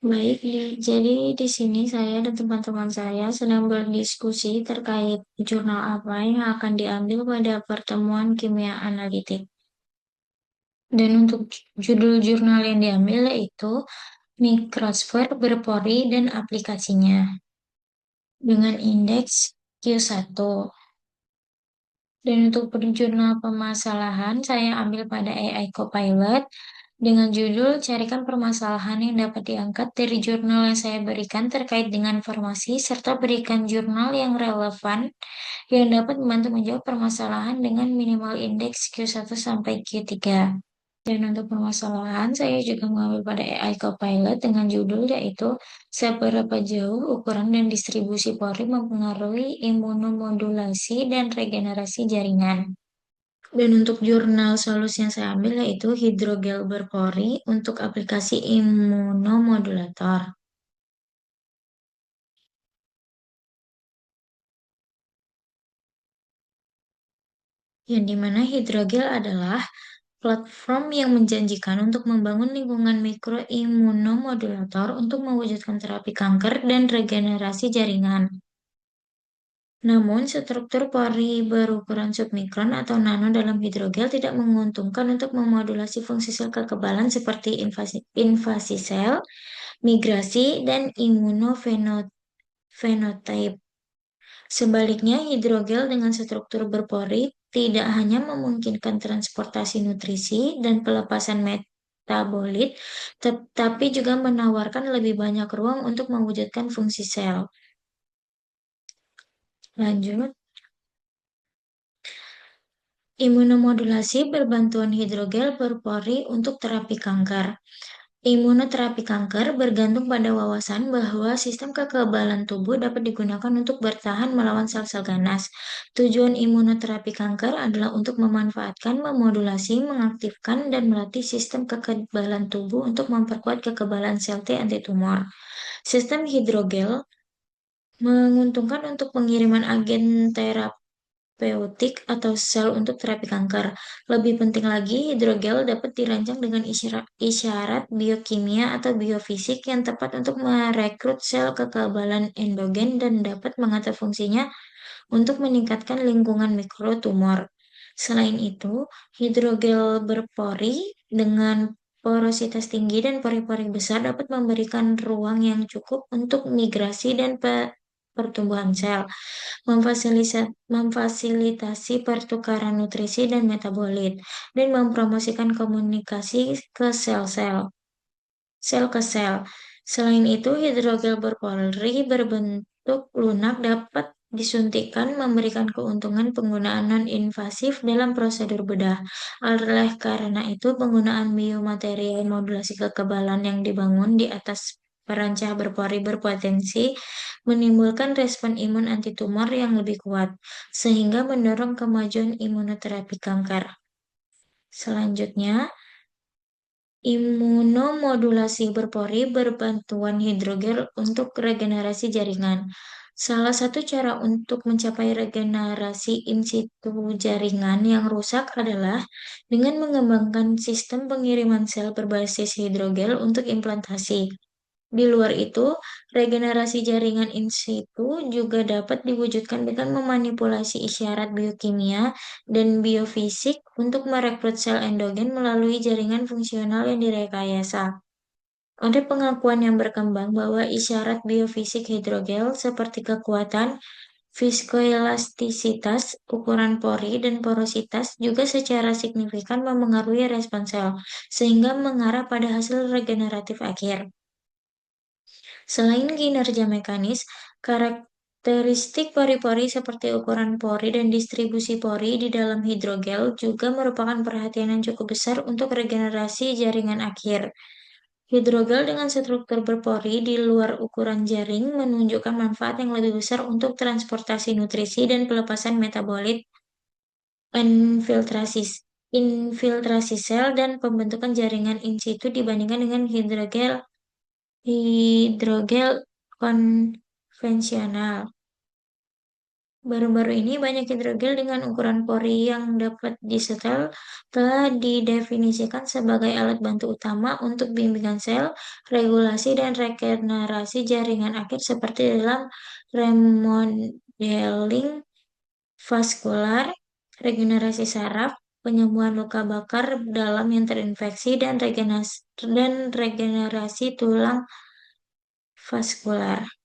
Baik, jadi di sini saya dan teman-teman saya sedang berdiskusi terkait jurnal apa yang akan diambil pada pertemuan kimia analitik. Dan untuk judul jurnal yang diambil yaitu Mikrosfer berpori dan aplikasinya dengan indeks Q1. Dan untuk jurnal permasalahan, saya ambil pada AI Copilot dengan judul Carikan permasalahan yang dapat diangkat dari jurnal yang saya berikan terkait dengan formasi, serta berikan jurnal yang relevan yang dapat membantu menjawab permasalahan dengan minimal indeks Q1 sampai Q3. Dan untuk permasalahan, saya juga mengambil pada AI Copilot dengan judul yaitu Seberapa jauh ukuran dan distribusi pori mempengaruhi imunomodulasi dan regenerasi jaringan. Dan untuk jurnal solusi yang saya ambil yaitu hidrogel berpori untuk aplikasi imunomodulator. Yang dimana hidrogel adalah platform yang menjanjikan untuk membangun lingkungan mikroimunomodulator untuk mewujudkan terapi kanker dan regenerasi jaringan. Namun, struktur pori berukuran submikron atau nano dalam hidrogel tidak menguntungkan untuk memodulasi fungsi sel kekebalan seperti invasi sel, migrasi, dan imunofenotype. Sebaliknya, hidrogel dengan struktur berpori tidak hanya memungkinkan transportasi nutrisi dan pelepasan metabolit, tetapi juga menawarkan lebih banyak ruang untuk mewujudkan fungsi sel. Lanjut, imunomodulasi berbantuan hidrogel berpori untuk terapi kanker. Imunoterapi kanker bergantung pada wawasan bahwa sistem kekebalan tubuh dapat digunakan untuk bertahan melawan sel-sel ganas. Tujuan imunoterapi kanker adalah untuk memanfaatkan, memodulasi, mengaktifkan, dan melatih sistem kekebalan tubuh untuk memperkuat kekebalan sel T antitumor. Sistem hidrogel menguntungkan untuk pengiriman agen terapeutik atau sel untuk terapi kanker. Lebih penting lagi, hidrogel dapat dirancang dengan isyarat biokimia atau biofisik yang tepat untuk merekrut sel kekebalan endogen dan dapat mengatur fungsinya untuk meningkatkan lingkungan mikrotumor. Selain itu, hidrogel berpori dengan porositas tinggi dan pori-pori besar dapat memberikan ruang yang cukup untuk migrasi dan pertumbuhan sel, memfasilitasi pertukaran nutrisi dan metabolit, dan mempromosikan komunikasi ke sel ke sel. Selain itu, hidrogel berpori berbentuk lunak dapat disuntikkan memberikan keuntungan penggunaan non-invasif dalam prosedur bedah. Oleh karena itu, penggunaan biomaterial modulasi kekebalan yang dibangun di atas perancah berpori berpotensi menimbulkan respon imun antitumor yang lebih kuat, sehingga mendorong kemajuan imunoterapi kanker. Selanjutnya, imunomodulasi berpori berbantuan hidrogel untuk regenerasi jaringan. Salah satu cara untuk mencapai regenerasi in situ jaringan yang rusak adalah dengan mengembangkan sistem pengiriman sel berbasis hidrogel untuk implantasi. Di luar itu, regenerasi jaringan in situ juga dapat diwujudkan dengan memanipulasi isyarat biokimia dan biofisik untuk merekrut sel endogen melalui jaringan fungsional yang direkayasa. Ada pengakuan yang berkembang bahwa isyarat biofisik hidrogel seperti kekuatan, viskoelastisitas, ukuran pori, dan porositas juga secara signifikan memengaruhi respons sel, sehingga mengarah pada hasil regeneratif akhir. Selain kinerja mekanis, karakteristik pori-pori seperti ukuran pori dan distribusi pori di dalam hidrogel juga merupakan perhatian yang cukup besar untuk regenerasi jaringan akhir. Hidrogel dengan struktur berpori di luar ukuran jaring menunjukkan manfaat yang lebih besar untuk transportasi nutrisi dan pelepasan metabolit, infiltrasi infiltrasi sel dan pembentukan jaringan in situ dibandingkan dengan hidrogel konvensional. Baru-baru ini banyak hidrogel dengan ukuran pori yang dapat disetel telah didefinisikan sebagai alat bantu utama untuk bimbingan sel, regulasi, dan regenerasi jaringan akhir seperti dalam remodeling vaskular, regenerasi saraf, penyembuhan luka bakar dalam yang terinfeksi, dan regenerasi tulang vaskular.